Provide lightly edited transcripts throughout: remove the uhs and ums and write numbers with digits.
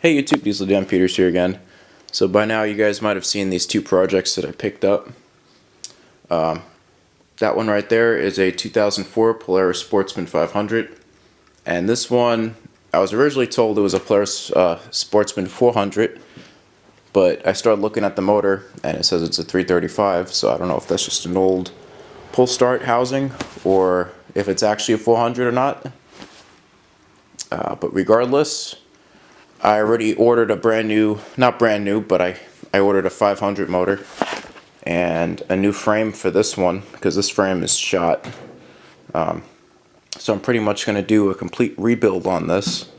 Hey YouTube, Diesel Dan Peters here again. So by now you guys might have seen these two projects that I picked up. That one right there is a 2004 Polaris Sportsman 500. And this one, I was originally told it was a Polaris Sportsman 400. But I started looking at the motor and it says it's a 335. So I don't know if that's just an old pull start housing or if it's actually a 400 or not. But regardless, I already ordered a brand new, not brand new, but I ordered a 500 motor and a new frame for this one because this frame is shot. So I'm pretty much going to do a complete rebuild on this.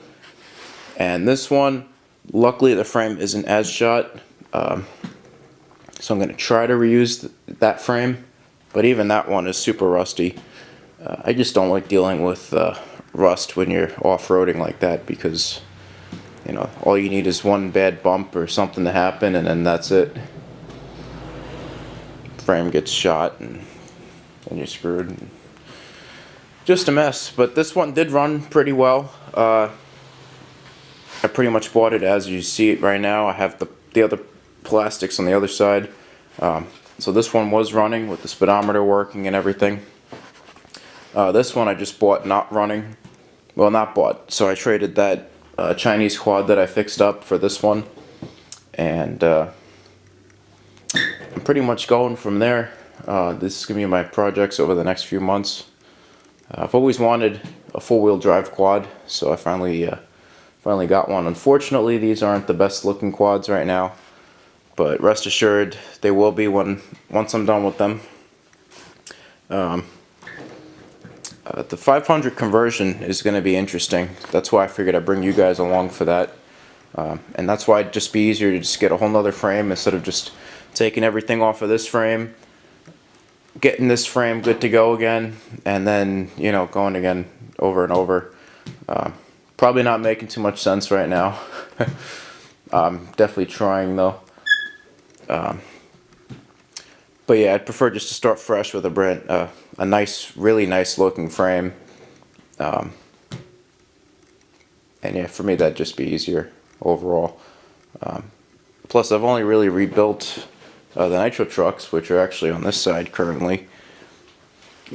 And this one, luckily the frame isn't as shot, so I'm going to try to reuse that frame, but even that one is super rusty. I just don't like dealing with rust when you're off-roading like that because you know, all you need is one bad bump or something to happen and then that's it. Frame gets shot and you're screwed. Just a mess, but this one did run pretty well. I pretty much bought it as you see it right now. I have the other plastics on the other side. So this one was running with the speedometer working and everything. This one I just bought not running. Well, not bought. So I traded that Chinese quad that I fixed up for this one, and I'm pretty much going from there. This is gonna be my projects over the next few months. I've always wanted a four-wheel drive quad, so I finally got one. Unfortunately, these aren't the best looking quads right now, but rest assured they will be once I'm done with them. The 500 conversion is going to be interesting. That's why I figured I'd bring you guys along for that. And that's why it'd just be easier to just get a whole nother frame instead of just taking everything off of this frame, getting this frame good to go again, and then, you know, going again over and over. Probably not making too much sense right now. I'm definitely trying though. But yeah, I'd prefer just to start fresh with a nice, really nice looking frame. And yeah, for me that'd just be easier overall. Plus I've only really rebuilt the nitro trucks, which are actually on this side currently.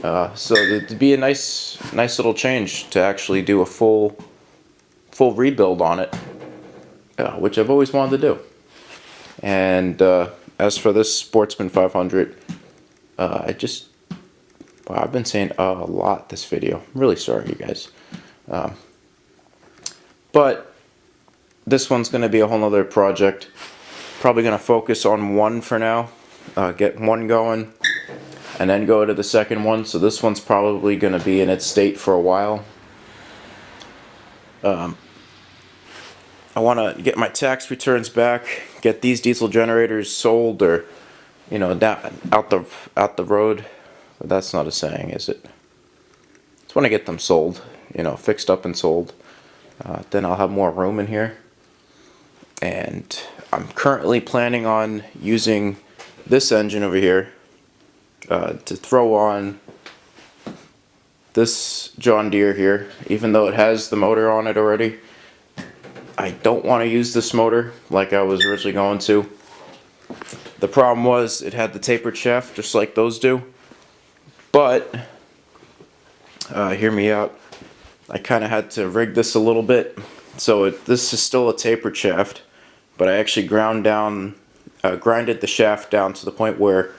So it'd be a nice little change to actually do a full rebuild on it, which I've always wanted to do. And as for this Sportsman 500, I've been saying a lot this video. I'm really sorry, you guys. But this one's going to be a whole other project. Probably going to focus on one for now. Get one going, and then go to the second one. So this one's probably going to be in its state for a while. I want to get my tax returns back, get these diesel generators sold, or you know, out the road. But that's not a saying, is it? Just want to get them sold, you know, fixed up and sold. Then I'll have more room in here. And I'm currently planning on using this engine over here to throw on this John Deere here, even though it has the motor on it already. I don't want to use this motor like I was originally going to. The problem was it had the tapered shaft just like those do. But, hear me out, I kind of had to rig this a little bit. So this is still a tapered shaft, but I actually grinded the shaft down to the point where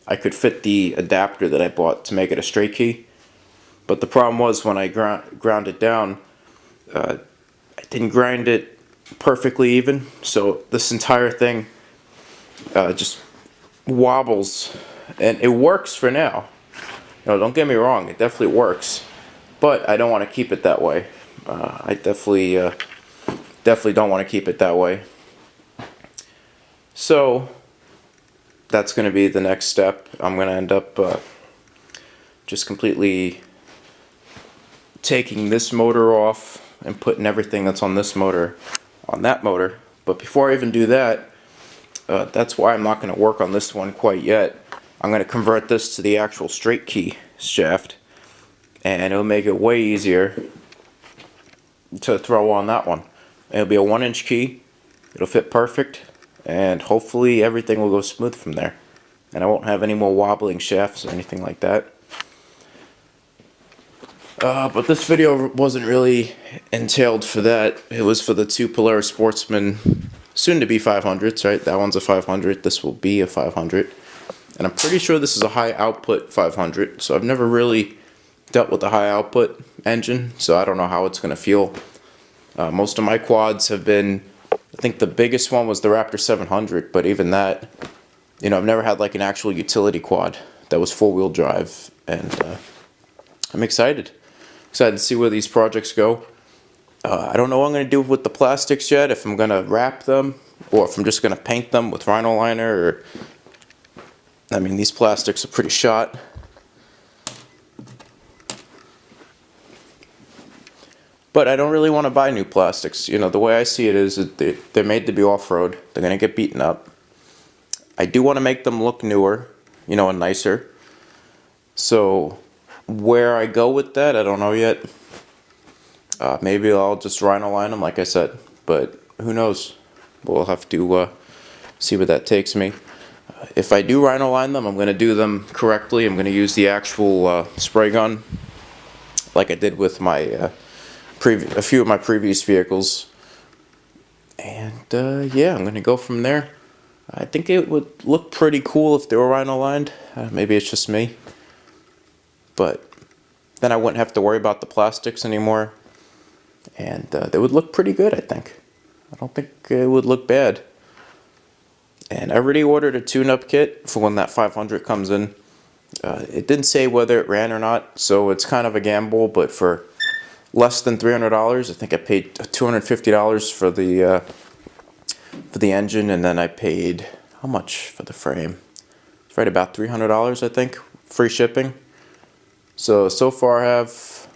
I could fit the adapter that I bought to make it a straight key. But the problem was when I ground it down, I didn't grind it perfectly even, so this entire thing just wobbles, and it works for now. You know, don't get me wrong, it definitely works, but I don't want to keep it that way. I definitely don't want to keep it that way. So that's going to be the next step. I'm going to end up just completely taking this motor off and putting everything that's on this motor on that motor. But before I even do that, that's why I'm not going to work on this one quite yet. I'm going to convert this to the actual straight key shaft, and it'll make it way easier to throw on that one. It'll be a 1-inch key. It'll fit perfect, and hopefully everything will go smooth from there. And I won't have any more wobbling shafts or anything like that. But this video wasn't really entailed for that. It was for the two Polaris Sportsman, soon to be 500s, right? That one's a 500. This will be a 500. And I'm pretty sure this is a high output 500. So I've never really dealt with a high output engine, so I don't know how it's going to feel. Most of my quads have been, I think the biggest one was the Raptor 700, but even that, you know, I've never had like an actual utility quad that was four-wheel drive, and I'm excited to see where these projects go. I don't know what I'm going to do with the plastics yet, if I'm going to wrap them or if I'm just going to paint them with Rhino liner. Or, I mean, these plastics are pretty shot. But I don't really want to buy new plastics. You know, the way I see it is that they're made to be off-road. They're going to get beaten up. I do want to make them look newer, you know, and nicer. So where I go with that, I don't know yet. Maybe I'll just Rhino line them, like I said. But who knows? We'll have to see where that takes me. If I do Rhino line them, I'm going to do them correctly. I'm going to use the actual spray gun, like I did with my a few of my previous vehicles. And yeah, I'm going to go from there. I think it would look pretty cool if they were Rhino lined. Maybe it's just me. But then I wouldn't have to worry about the plastics anymore. And they would look pretty good, I think. I don't think it would look bad. And I already ordered a tune-up kit for when that 500 comes in. It didn't say whether it ran or not, so it's kind of a gamble, but for less than $300, I think I paid $250 for the engine, and then I paid, how much for the frame? It's right about $300, I think, free shipping. So far I have,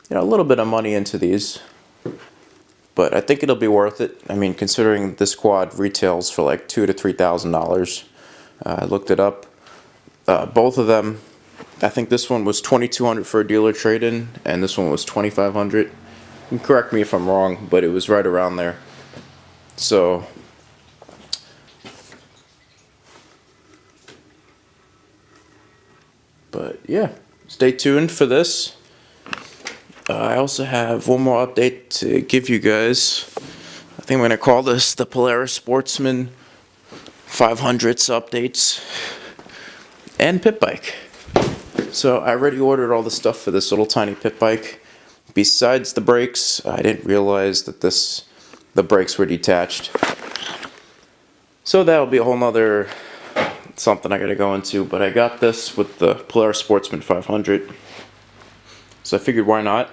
you know, a little bit of money into these, but I think it'll be worth it. I mean, considering this quad retails for like $2,000 to $3,000. I looked it up. Both of them, I think this one was $2,200 for a dealer trade-in, and this one was $2,500. You can correct me if I'm wrong, but it was right around there. So but yeah, stay tuned for this. I also have one more update to give you guys. I think I'm going to call this the Polaris Sportsman 500s updates and pit bike. So I already ordered all the stuff for this little tiny pit bike. Besides the brakes, I didn't realize that the brakes were detached. So that'll be a whole nother something I gotta go into, but I got this with the Polaris Sportsman 500. So I figured, why not?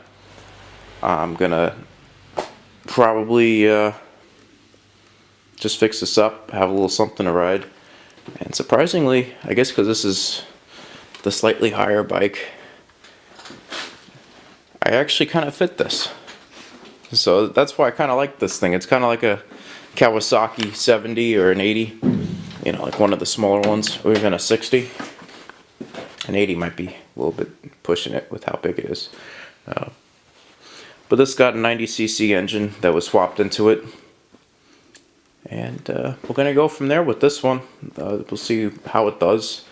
I'm gonna probably just fix this up, have a little something to ride. And surprisingly, I guess because this is the slightly higher bike, I actually kind of fit this. So that's why I kind of like this thing. It's kind of like a Kawasaki 70 or an 80. You know, like one of the smaller ones, or even a 60. An 80 might be a little bit pushing it with how big it is. But this got a 90cc engine that was swapped into it. And we're going to go from there with this one. We'll see how it does.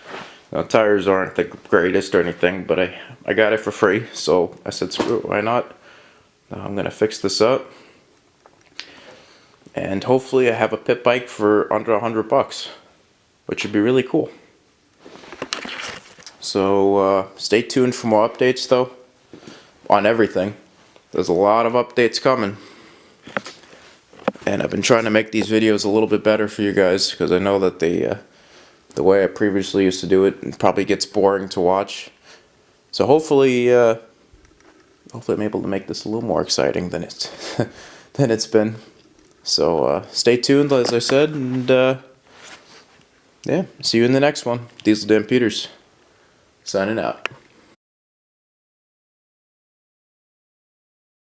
Tires aren't the greatest or anything, but I got it for free. So I said, screw it, why not? I'm going to fix this up. And hopefully I have a pit bike for under $100, which would be really cool. So stay tuned for more updates though, on everything. There's a lot of updates coming. And I've been trying to make these videos a little bit better for you guys, because I know that the way I previously used to do it probably gets boring to watch. So hopefully I'm able to make this a little more exciting than it's been. So stay tuned, as I said, and yeah, see you in the next one. Diesel Dan Peters, signing out.